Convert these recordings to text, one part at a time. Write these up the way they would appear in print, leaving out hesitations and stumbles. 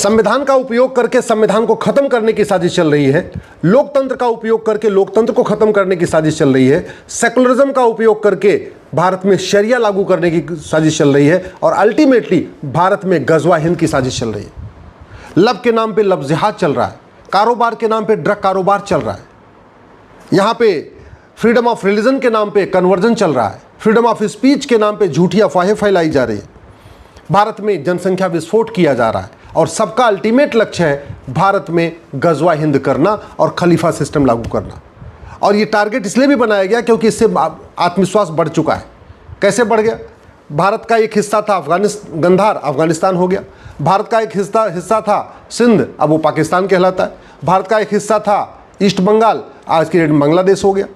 संविधान का उपयोग करके संविधान को खत्म करने की साजिश चल रही है, लोकतंत्र का उपयोग करके लोकतंत्र को खत्म करने की साजिश चल रही है, सेकुलरिज्म का उपयोग करके भारत में शरिया लागू करने की साजिश चल रही है और अल्टीमेटली भारत में गजवा हिंद की साजिश चल रही है। लब के नाम पे लब जिहाद चल रहा है, कारोबार के नाम पे ड्रग कारोबार चल रहा है, यहाँ पे फ्रीडम ऑफ रिलीजन के नाम पे कन्वर्जन चल रहा है, फ्रीडम ऑफ स्पीच के नाम पे झूठी अफवाहें फैलाई जा रही है, भारत में जनसंख्या विस्फोट किया जा रहा है और सबका अल्टीमेट लक्ष्य है भारत में गजवा हिंद करना और खलीफा सिस्टम लागू करना। और ये टारगेट इसलिए भी बनाया गया क्योंकि इससे आत्मविश्वास बढ़ चुका है। कैसे बढ़ गया? भारत का एक हिस्सा था गंधार, अफगानिस्तान हो गया। भारत का एक हिस्सा था सिंध, अब वो पाकिस्तान कहलाता है। भारत का एक हिस्सा था ईस्ट बंगाल, आज की डेट में बांग्लादेश हो गया।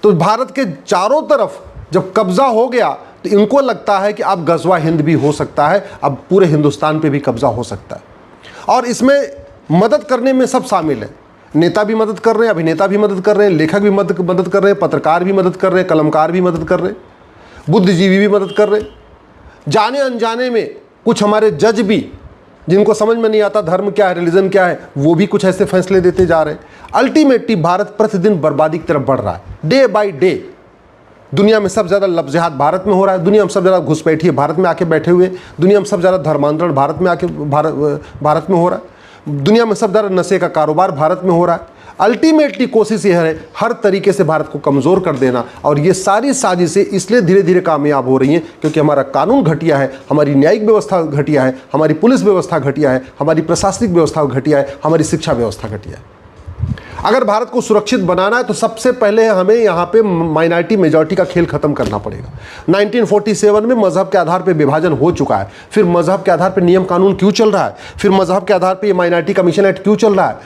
तो भारत के चारों तरफ जब कब्जा हो गया तो इनको लगता है कि अब गजवा हिंद भी हो सकता है, अब पूरे हिंदुस्तान पे भी कब्जा हो सकता है। और इसमें मदद करने में सब शामिल है, नेता भी मदद कर रहे हैं, अभिनेता भी मदद कर रहे हैं, लेखक भी मदद कर रहे हैं, पत्रकार भी मदद कर रहे हैं, कलमकार भी मदद कर रहे हैं, बुद्धिजीवी भी मदद कर रहे हैं। जाने अनजाने में कुछ हमारे जज भी, जिनको समझ में नहीं आता धर्म क्या है, रिलीजन क्या है, वो भी कुछ ऐसे फैसले देते जा रहे हैं। अल्टीमेटली भारत प्रतिदिन बर्बादी की तरफ बढ़ रहा है, डे बाई डे। दुनिया में सबसे ज़्यादा लब जिहाद भारत में हो रहा है, दुनिया में सबसे ज़्यादा घुसपैठिए भारत में आके बैठे हुए, दुनिया में सबसे ज़्यादा धर्मांतरण भारत में हो रहा है, दुनिया में सबसे ज़्यादा नशे का कारोबार भारत में हो रहा है। अल्टीमेटली कोशिश यह है हर तरीके से भारत को कमज़ोर कर देना, और ये सारी साजिशें इसलिए धीरे धीरे कामयाब हो रही हैं क्योंकि हमारा कानून घटिया है, हमारी न्यायिक व्यवस्था घटिया है, हमारी पुलिस व्यवस्था घटिया है, हमारी प्रशासनिक व्यवस्था घटिया है, हमारी शिक्षा व्यवस्था घटिया है। अगर भारत को सुरक्षित बनाना है तो सबसे पहले हमें यहाँ पे माइनॉरिटी मेजॉरिटी का खेल खत्म करना पड़ेगा। 1947 में मजहब के आधार पे विभाजन हो चुका है, फिर मजहब के आधार पे नियम कानून क्यों चल रहा है, फिर मजहब के आधार पे माइनॉरिटी कमीशन एक्ट क्यों चल रहा है,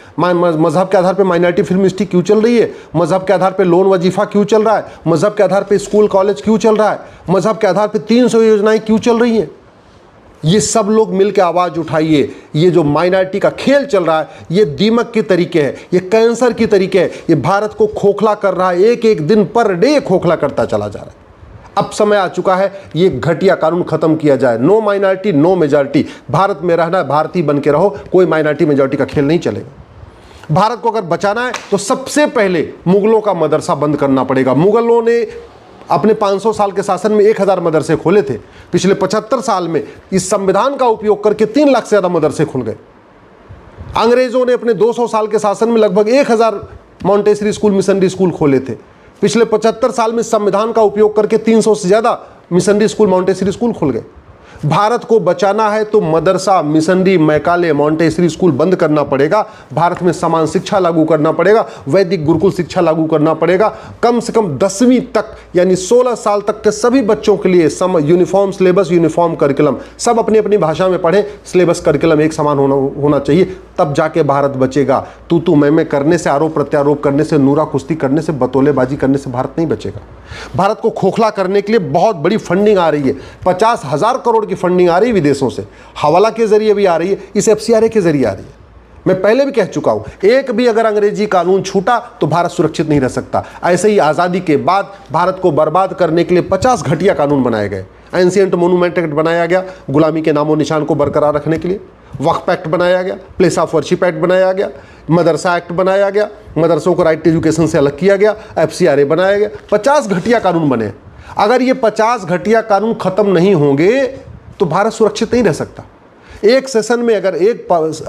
मजहब के आधार पे माइनॉरिटी फिल्म इंडस्ट्री क्यों चल रही है, मजहब के आधार पे लोन वजीफा क्यों चल रहा है, मजहब के आधार पे स्कूल कॉलेज क्यों चल रहा है, मजहब के आधार पे 300 योजनाएं क्यों चल रही हैं। ये सब लोग मिलकर आवाज उठाइए। ये जो माइनॉरिटी का खेल चल रहा है ये दीमक के तरीके है, ये कैंसर की तरीके है, ये भारत को खोखला कर रहा है, एक एक दिन पर डे खोखला करता चला जा रहा है। अब समय आ चुका है ये घटिया कानून खत्म किया जाए। No minority no majority, Bharat में रहना है, भारतीय बन के रहो, कोई माइनॉरिटी मेजॉरिटी का खेल नहीं चलेगा। भारत को अगर बचाना है तो सबसे पहले मुगलों का मदरसा बंद करना पड़ेगा। मुगलों ने अपने 500 साल के शासन में 1000 मदरसे खोले थे, पिछले 75 साल में इस संविधान का उपयोग करके 3 लाख से ज़्यादा मदरसे खुल गए। अंग्रेजों ने अपने 200 साल के शासन में लगभग 1000 मॉन्टेसरी स्कूल, मिशनरी स्कूल खोले थे। पिछले 75 साल में संविधान का उपयोग करके 300 से ज़्यादा मिशनरी स्कूल, मॉन्टेसरी स्कूल खुल गए। भारत को बचाना है तो मदरसा, मिशनरी, मैकाले, मॉन्टेसरी स्कूल बंद करना पड़ेगा। भारत में समान शिक्षा लागू करना पड़ेगा, वैदिक गुरुकुल शिक्षा लागू करना पड़ेगा। कम से कम 10वीं तक यानी 16 साल तक के सभी बच्चों के लिए यूनिफॉर्म सिलेबस, यूनिफॉर्म करिकुलम, सब अपनी अपनी भाषा में पढ़ें, सिलेबस करिकुलम एक समान होना चाहिए, तब जाके भारत बचेगा। तू मैं करने से, आरोप प्रत्यारोप करने से, नूरा कुश्ती करने से, बतौलेबाजी करने से भारत नहीं बचेगा। भारत को खोखला करने के लिए बहुत बड़ी फंडिंग आ रही है, 50,000 करोड़ की फंडिंग आ रही है विदेशों से, हवाला के जरिए भी आ रही है, इस FCRA के जरिए आ रही है। मैं पहले भी कह चुका हूं, एक भी अगर अंग्रेजी कानून छूटा तो भारत सुरक्षित नहीं रह सकता। ऐसे ही आज़ादी के बाद भारत को बर्बाद करने के लिए 50 घटिया कानून बनाए गए। एंशिएंट मोनूमेंट एक्ट बनाया गया गुलामी के नामो निशान को बरकरार रखने के लिए, वक्फ एक्ट बनाया गया, प्लेस ऑफ वर्शिप एक्ट बनाया गया, मदरसा एक्ट बनाया गया, मदरसों को राइट टू एजुकेशन से अलग किया गया, FCRA बनाया गया। 50 घटिया कानून बने। अगर ये 50 घटिया कानून खत्म नहीं होंगे तो भारत सुरक्षित नहीं रह सकता। एक सेशन में अगर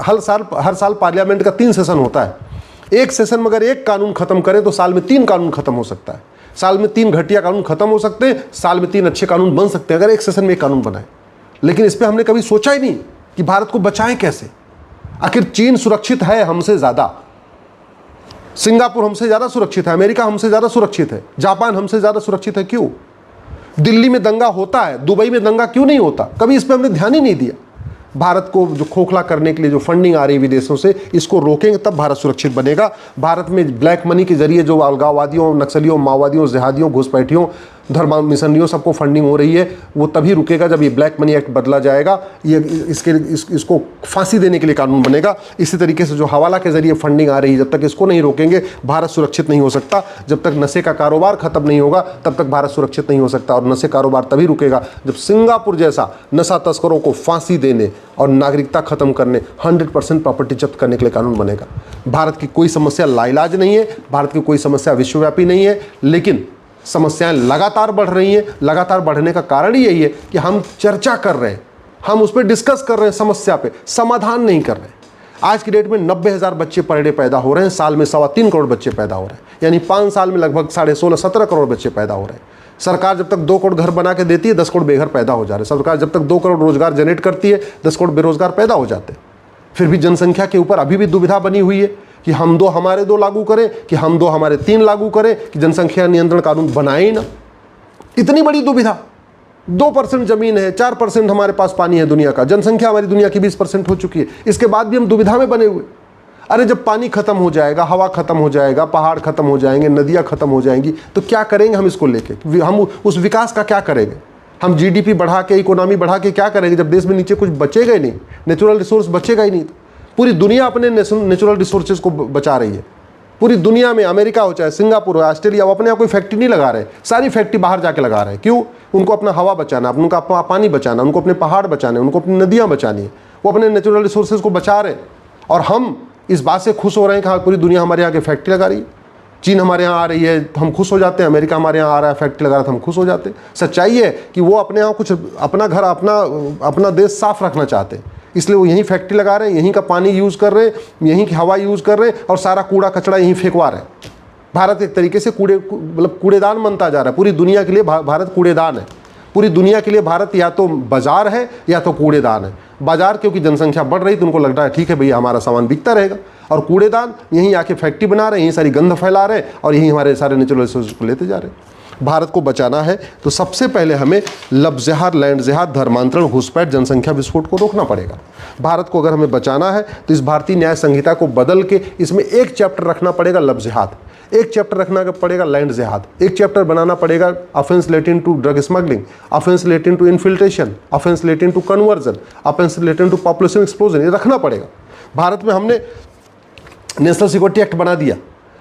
हर साल पार्लियामेंट का 3 सेशन होता है, एक सेशन में अगर एक कानून खत्म करें तो साल में 3 कानून खत्म हो सकता है। साल में 3 घटिया कानून खत्म हो सकते हैं, साल में 3 अच्छे कानून बन सकते हैं अगर एक सेशन में एक कानून बनाए। लेकिन इस पर हमने कभी सोचा ही नहीं कि भारत को बचाएं कैसे। आखिर चीन सुरक्षित है हमसे ज़्यादा, सिंगापुर हमसे ज़्यादा सुरक्षित है, अमेरिका हमसे ज़्यादा सुरक्षित है, जापान हमसे ज़्यादा सुरक्षित है। क्यों? दिल्ली में दंगा होता है, दुबई में दंगा क्यों नहीं होता? कभी इस पर हमने ध्यान ही नहीं दिया। भारत को जो खोखला करने के लिए जो फंडिंग आ रही है विदेशों से, इसको रोकेंगे तब भारत सुरक्षित बनेगा। भारत में ब्लैक मनी के जरिए जो अलगाववादियों, नक्सलियों, माओवादियों, जिहादियों, घुसपैठियों, धर्म मिशनरियों सबको फंडिंग हो रही है, वो तभी रुकेगा जब ये ब्लैक मनी एक्ट बदला जाएगा, ये इसको फांसी देने के लिए कानून बनेगा। इसी तरीके से जो हवाला के जरिए फंडिंग आ रही है, जब तक इसको नहीं रोकेंगे भारत सुरक्षित नहीं हो सकता। जब तक नशे का कारोबार खत्म नहीं होगा तब तक भारत सुरक्षित नहीं हो सकता। और नशे कारोबार तभी रुकेगा जब सिंगापुर जैसा नशा तस्करों को फांसी देने और नागरिकता खत्म करने, 100% प्रॉपर्टी जब्त करने के लिए कानून बनेगा। भारत की कोई समस्या लाइलाज नहीं है, भारत की कोई समस्या विश्वव्यापी नहीं है, लेकिन समस्याएं लगातार बढ़ रही हैं। लगातार बढ़ने का कारण ही यही है कि हम चर्चा कर रहे हैं, हम उस पर डिस्कस कर रहे हैं, समस्या पे समाधान नहीं कर रहे हैं। आज की डेट में 90,000 बच्चे पर डे पैदा हो रहे हैं, साल में 3.25 करोड़ बच्चे पैदा हो रहे हैं, यानी 5 साल में लगभग 16.5-17 करोड़ बच्चे पैदा हो रहे हैं। सरकार जब तक 2 करोड़ घर बना के देती है, 10 करोड़ बेघर पैदा हो जा रहे हैं। सरकार जब तक 2 करोड़ रोजगार जनरेट करती है, 10 करोड़ बेरोजगार पैदा हो जाते हैं। फिर भी जनसंख्या के ऊपर अभी भी दुविधा बनी हुई है कि हम 2 हमारे 2 लागू करें, कि हम 2 हमारे 3 लागू करें, कि जनसंख्या नियंत्रण कानून बनाए ही ना। इतनी बड़ी दुविधा। 2% जमीन है, 4% हमारे पास पानी है दुनिया का, जनसंख्या हमारी दुनिया की 20% हो चुकी है, इसके बाद भी हम दुविधा में बने हुए। अरे जब पानी खत्म हो जाएगा, हवा खत्म हो जाएगा, पहाड़ खत्म हो जाएंगे, नदियाँ खत्म हो जाएंगी, तो क्या करेंगे हम इसको लेके? हम उस विकास का क्या करेंगे? हम जीडीपी बढ़ा के, इकोनॉमी बढ़ा के क्या करेंगे जब देश में नीचे कुछ बचेगा ही नहीं, नेचुरल रिसोर्स बचेगा ही नहीं। पूरी दुनिया अपने नेचुरल रिसोर्सेज को बचा रही है। पूरी दुनिया में, अमेरिका हो चाहे सिंगापुर हो, ऑस्ट्रेलिया, वो अपने आप कोई फैक्ट्री नहीं लगा रहे, सारी फैक्ट्री बाहर जाके लगा रहे हैं। क्यों? उनको अपना हवा बचाना, उनको अपना पानी बचाना, उनको अपने पहाड़ बचाने, उनको अपनी नदियाँ बचानी है, वो अपने नेचुरल रिसोर्सेज को बचा रहे हैं। और हम इस बात से खुश हो रहे हैं कि हाँ पूरी दुनिया हमारे यहाँ की फैक्ट्री लगा रही है। चीन हमारे यहाँ आ रही है तो हम खुश हो जाते हैं, अमेरिका हमारे यहाँ आ रहा है फैक्ट्री लगा रहा है तो हम खुश हो जाते हैं। सच्चाई है कि वो अपने यहाँ कुछ अपना घर, अपना देश साफ रखना चाहते हैं, इसलिए वो यहीं फैक्ट्री लगा रहे हैं, यहीं का पानी यूज़ कर रहे हैं, यहीं की हवा यूज़ कर रहे हैं और सारा कूड़ा कचरा यहीं फेंकवा रहे हैं। भारत एक तरीके से कूड़ेदान बनता जा रहा है। पूरी दुनिया के लिए भारत कूड़ेदान है। पूरी दुनिया के लिए भारत या तो बाजार है या तो कूड़ेदान है। बाजार क्योंकि जनसंख्या बढ़ रही तो उनको लग रहा है ठीक है भैया हमारा सामान बिकता रहेगा, और कूड़ेदान यहीं आके फैक्ट्री बना रहे हैं, यहीं सारी गंध फैला रहे हैं और यहीं हमारे सारे नेचुरल रिसोर्स को लेते जा रहे हैं। भारत को बचाना है तो सबसे पहले हमें लफ्ज़-ए-जिहाद, लैंड-जिहाद, धर्मांतरण, घुसपैठ, जनसंख्या विस्फोट को रोकना पड़ेगा। भारत को अगर हमें बचाना है तो इस भारतीय न्याय संहिता को बदल के इसमें एक चैप्टर रखना पड़ेगा लफ्ज़-ए-जिहाद, एक चैप्टर रखना पड़ेगा लैंड-जिहाद, एक चैप्टर बनाना पड़ेगा offence relating to drug smuggling, offence relating to infiltration, offence relating to conversion, offence relating to population explosion. ये रखना पड़ेगा। भारत में हमने नेशनल सिक्योरिटी एक्ट बना दिया,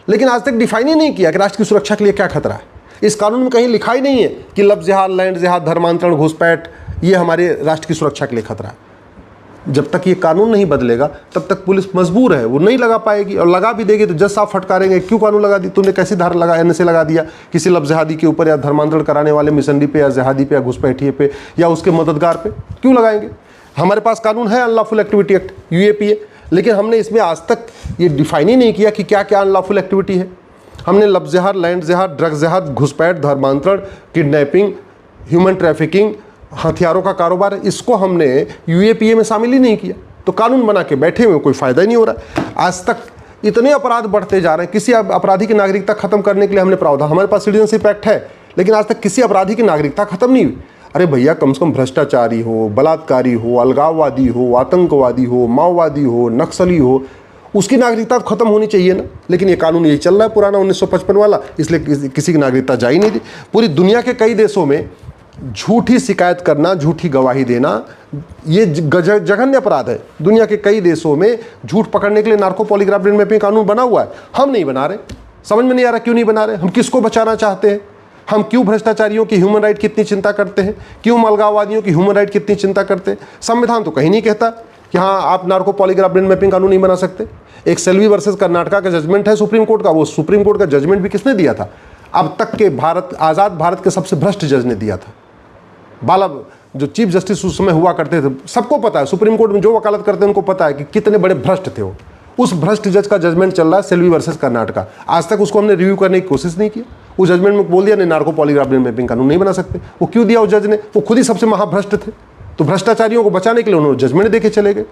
लेकिन आज तक डिफाइन ही नहीं किया कि राष्ट्र की सुरक्षा के लिए क्या खतरा है। इस कानून में कहीं लिखा ही नहीं है कि लफ्ज़-ए-जिहाद, लैंड-जिहाद, धर्मांतरण, घुसपैठ ये हमारे राष्ट्र की सुरक्षा के लिए खतरा है। जब तक ये कानून नहीं बदलेगा तब तक पुलिस मजबूर है, वो नहीं लगा पाएगी, और लगा भी देगी तो जज साहब फटकारेंगे, क्यों कानून लगा दी तूने, कैसी धारा लगा, एनएसए लगा दिया किसी लफ्ज़-ए-जिहादी के ऊपर या धर्मांतरण कराने वाले मिशनरी पे या जिहादी पे या घुसपैठिए पे या उसके मददगार पे क्यों लगाएंगे? हमारे पास कानून है अनलॉफुल एक्टिविटी एक्ट, यूएपीए, लेकिन हमने इसमें आज तक ये डिफाइन ही नहीं किया कि क्या क्या अनलॉफुल एक्टिविटी है। हमने लफ्ज़-ए-जिहाद, लैंड-जिहाद, ड्रग-जिहाद, घुसपैठ, धर्मांतरण, किडनैपिंग, ह्यूमन ट्रैफिकिंग, हथियारों का कारोबार, इसको हमने यूएपीए में शामिल ही नहीं किया। तो कानून बना के बैठे हुए कोई फ़ायदा ही नहीं हो रहा है। आज तक इतने अपराध बढ़ते जा रहे हैं, किसी अपराधी की नागरिकता खत्म करने के लिए हमने प्रावधान, हमारे पास सिटीजनशिप एक्ट है, लेकिन आज तक किसी अपराधी की नागरिकता खत्म नहीं हुई। अरे भैया कम से कम भ्रष्टाचारी हो, बलात्कारी हो, अलगाववादी हो, आतंकवादी हो, माओवादी हो, नक्सली हो, उसकी नागरिकता तो खत्म होनी चाहिए ना। लेकिन ये कानून यही चल रहा है पुराना 1955 वाला, इसलिए किसी की नागरिकता जा ही नहीं दी। पूरी दुनिया के कई देशों में झूठी शिकायत करना, झूठी गवाही देना, ये जघन्य अपराध है। दुनिया के कई देशों में झूठ पकड़ने के लिए नार्को पॉलीग्राफ ब्रेन मैपिंग कानून बना हुआ है, हम नहीं बना रहे। समझ में नहीं आ रहा क्यों नहीं बना रहे। हम किसको बचाना चाहते हैं? हम क्यों भ्रष्टाचारियों की ह्यूमन राइट की इतनी चिंता करते हैं? क्यों अलगाववादियों की ह्यूमन राइट की इतनी चिंता करते हैं? संविधान तो कहीं नहीं कहता कि हाँ आप नार्को पॉलीग्राफ ब्रेन मैपिंग कानून नहीं बना सकते। एक सेल्वी वर्सेस कर्नाटका का जजमेंट है सुप्रीम कोर्ट का, वो सुप्रीम कोर्ट का जजमेंट भी किसने दिया था? अब तक के आज़ाद भारत के सबसे भ्रष्ट जज ने दिया था। बाला जो चीफ जस्टिस उस समय हुआ करते थे, सबको पता है, सुप्रीम कोर्ट में जो वकालत करते हैं उनको पता है कि कितने बड़े भ्रष्ट थे वो। उस भ्रष्ट जज का जजमेंट चल रहा है सेल्वी वर्सेस कर्नाटका। आज तक उसको हमने रिव्यू करने की कोशिश नहीं की। उस जजमेंट में बोल दिया नहीं नार्को पॉलीग्राफ ब्रेन मैपिंग कानून नहीं बना सकते। वो क्यों दिया उस जज ने? वो खुद ही सबसे महाभ्रष्ट थे। तो भ्रष्टाचारियों को बचाने के लिए उन्होंने जजमेंट देके चले गए।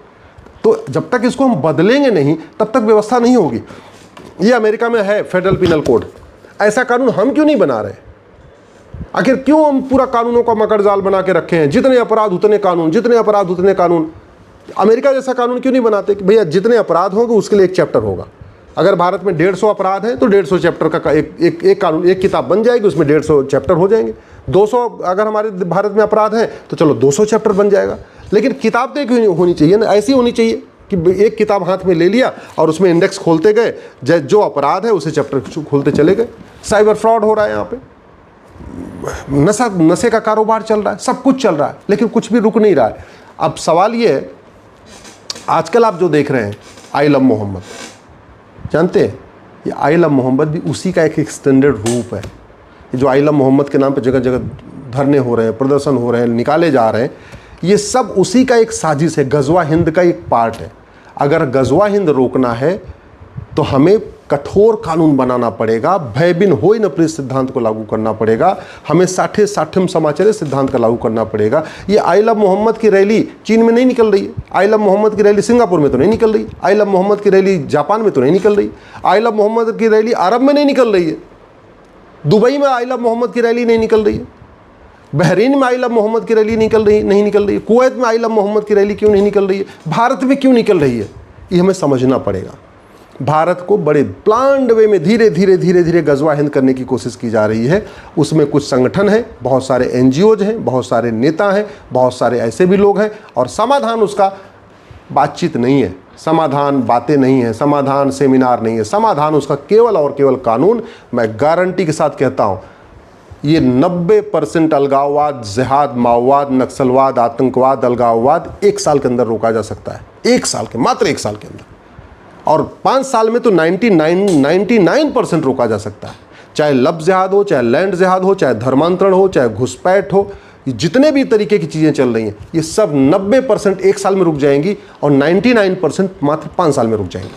तो जब तक इसको हम बदलेंगे नहीं तब तक व्यवस्था नहीं होगी। ये अमेरिका में है फेडरल पिनल कोड, ऐसा कानून हम क्यों नहीं बना रहे? आखिर क्यों हम पूरा कानूनों का मकड़जाल बना के रखे हैं? जितने अपराध उतने कानून, जितने अपराध उतने कानून। अमेरिका जैसा कानून क्यों नहीं बनाते कि भैया जितने अपराध होंगे उसके लिए एक चैप्टर होगा। अगर भारत में 150 अपराध है तो 150 चैप्टर का एक कानून, एक किताब बन जाएगी, उसमें 150 चैप्टर हो जाएंगे। 200 अगर हमारे भारत में अपराध है तो चलो 200 चैप्टर बन जाएगा, लेकिन किताब तो एक होनी चाहिए ना, ऐसी होनी चाहिए कि एक किताब हाथ में ले लिया और उसमें इंडेक्स खोलते गए, जो अपराध है उसे चैप्टर खोलते चले गए। साइबर फ्रॉड हो रहा है यहाँ पे, नशे का कारोबार चल रहा है, सब कुछ चल रहा है, लेकिन कुछ भी रुक नहीं रहा है। अब सवाल ये है, आजकल आप जो देख रहे हैं आई लव मोहम्मद, जानते हैं ये आई लव मोहम्मद भी उसी का एक एक्सटेंडेड रूप है। ये जो आई लव मोहम्मद के नाम पे जगह जगह धरने हो रहे हैं, प्रदर्शन हो रहे हैं, निकाले जा रहे हैं, ये सब उसी का एक साजिश है, गजवा हिंद का एक पार्ट है। अगर गजवा हिंद रोकना है तो हमें कठोर कानून बनाना पड़ेगा, भय बिन होय न प्रिय सिद्धांत को लागू करना पड़ेगा, हमें साठे साठम समाचार सिद्धांत का लागू करना पड़ेगा। ये आई लव मोहम्मद की रैली चीन में नहीं निकल रही है, आई लव मोहम्मद की रैली सिंगापुर में तो नहीं निकल रही, आई लव मोहम्मद की रैली जापान में तो नहीं निकल रही, आई लव मोहम्मद की रैली अरब में नहीं निकल रही है, दुबई में आई लव मोहम्मद की रैली नहीं निकल रही है, बहरीन में आई लव मोहम्मद की रैली नहीं निकल रही है, कुवैत में आई लव मोहम्मद की रैली क्यों नहीं निकल रही है, भारत में क्यों निकल रही है, ये हमें समझना पड़ेगा। भारत को बड़े प्लान्ड वे में धीरे धीरे गजवा हिंद करने की कोशिश की जा रही है। उसमें कुछ संगठन हैं, बहुत सारे एनजीओज हैं, बहुत सारे नेता हैं, बहुत सारे ऐसे भी लोग हैं, और समाधान उसका बातचीत नहीं है, समाधान बातें नहीं है, समाधान सेमिनार नहीं है, समाधान उसका केवल और केवल कानून। मैं गारंटी के साथ कहता हूँ ये 90% अलगाववाद, जिहाद, माओवाद, नक्सलवाद, आतंकवाद, अलगाववाद 1 साल के अंदर रोका जा सकता है, 1 साल के, मात्र 1 साल के अंदर, और 5 साल में तो 99% रोका जा सकता है। चाहे लब जिहाद हो, चाहे लैंड जिहाद हो, चाहे धर्मांतरण हो, चाहे घुसपैठ हो, जितने भी तरीके की चीज़ें चल रही हैं ये सब 90% 1 साल में रुक जाएंगी और 99% मात्र 5 साल में रुक जाएंगी।